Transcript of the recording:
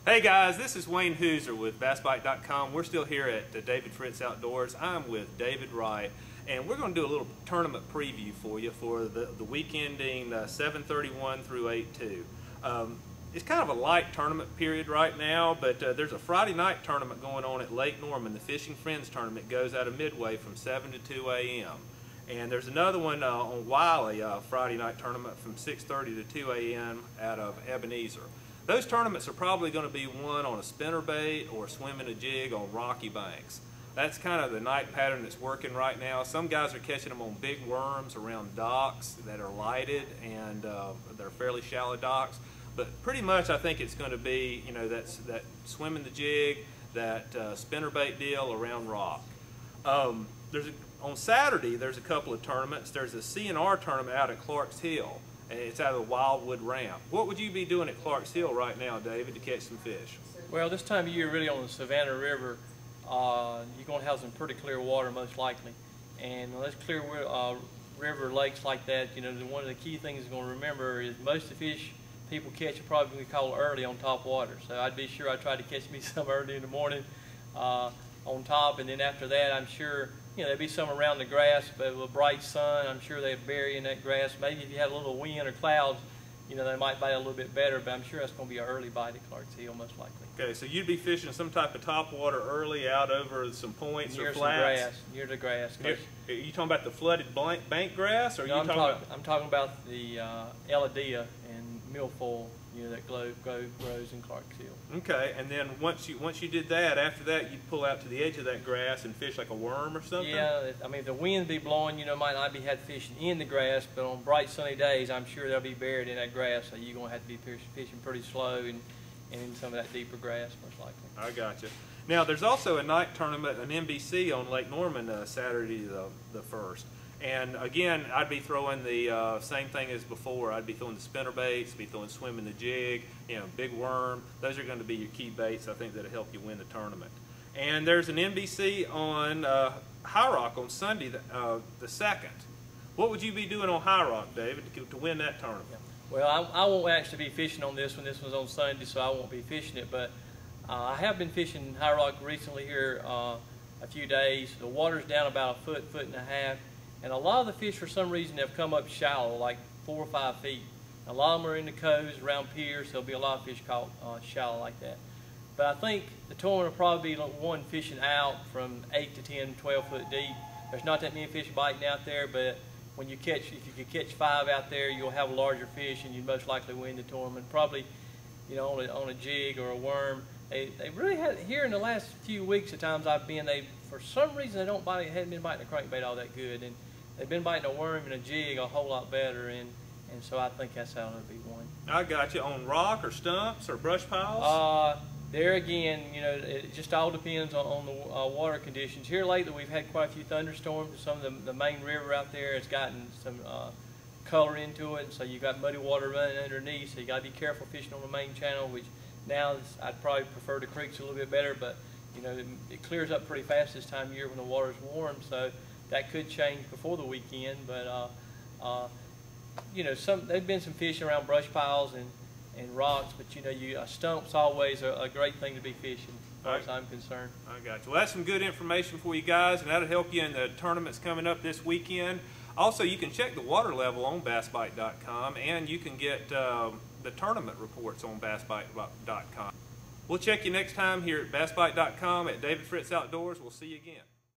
Hey guys, this is Wayne Hooser with BassBite.com. We're still here at David Fritz Outdoors. I'm with David Wright, and we're going to do a little tournament preview for you for the week ending 7/31 through 8/2. It's kind of a light tournament period right now, but there's a Friday night tournament going on at Lake Norman. The Fishing Friends tournament goes out of Midway from 7 to 2 a.m. And there's another one on Wiley, Friday night tournament from 6:30 to 2 a.m. out of Ebenezer. Those tournaments are probably going to be won on a spinnerbait or swimming a jig on rocky banks. That's kind of the night pattern that's working right now. Some guys are catching them on big worms around docks that are lighted and they're fairly shallow docks. But pretty much I think it's going to be, that swimming the jig, that spinnerbait deal around rock. On Saturday there's a couple of tournaments. There's a CNR tournament out at Clark's Hill. It's out of the Wildwood Ramp. What would you be doing at Clark's Hill right now, David, to catch some fish? Well, this time of year, really on the Savannah River, you're going to have some pretty clear water most likely. And on those clear river lakes like that, one of the key things you're going to remember is most of the fish people catch are probably going to be caught early on top water. So I'd be sure I try to catch me some early in the morning on top, and then after that, I'm sure there'd be some around the grass, but with a bright sun, I'm sure they'd bury in that grass. Maybe if you had a little wind or clouds, they might bite a little bit better, but I'm sure that's going to be an early bite at Clark's Hill, most likely. Okay, so you'd be fishing some type of top water early out over some points near or flats? Some grass, near the grass. Are you talking about the flooded bank grass? Or no, I'm talking about the elodea and milfoil, that grows in Clark's Hill. Okay, and then once you did that, after that you'd pull out to the edge of that grass and fish like a worm or something? Yeah, I mean, if the wind be blowing, might not be fishing in the grass, but on bright sunny days, I'm sure they'll be buried in that grass, so you're going to have to be fishing pretty slow and in some of that deeper grass, most likely. I gotcha. Now, there's also a night tournament, an NBC on Lake Norman Saturday the 1st. And again, I'd be throwing the same thing as before. I'd be throwing the spinnerbaits, be throwing swimming the jig, big worm. Those are going to be your key baits, I think, that'll help you win the tournament. And there's an NBC on High Rock on Sunday, the 2nd. What would you be doing on High Rock, David, to win that tournament? Well, I won't actually be fishing on this one. This one's on Sunday, so I won't be fishing it. But I have been fishing High Rock recently here a few days. The water's down about a foot and a half. And a lot of the fish, for some reason, have come up shallow, like 4 or 5 feet. A lot of them are in the coves, around piers. There'll be a lot of fish caught shallow like that. But I think the tournament will probably be one fishing out from 8 to 10, 12 foot deep. There's not that many fish biting out there, but when you catch, if you could catch 5 out there, you'll have a larger fish, and you'd most likely win the tournament. Probably, on a jig or a worm. They really had, here in the last few weeks, the times I've been, for some reason they hadn't been biting a crankbait all that good, and they've been biting a worm and a jig a whole lot better, and so I think that's how it'll be won. I got you. On rock or stumps or brush piles? There again, it just all depends on the water conditions. Here lately we've had quite a few thunderstorms. Some of the main river out there has gotten some color into it, so you've got muddy water running underneath, so you got to be careful fishing on the main channel, which now I'd probably prefer the creeks a little bit better, but it clears up pretty fast this time of year when the water's warm, so that could change before the weekend. But there've been some fish around brush piles and rocks, but a stump's always a great thing to be fishing, as far as I'm concerned. I got you. Well, that's some good information for you guys, and that'll help you in the tournaments coming up this weekend. Also, you can check the water level on BassBite.com, and you can get the tournament reports on BassBite.com. We'll check you next time here at BassBite.com at David Fritz Outdoors. We'll see you again.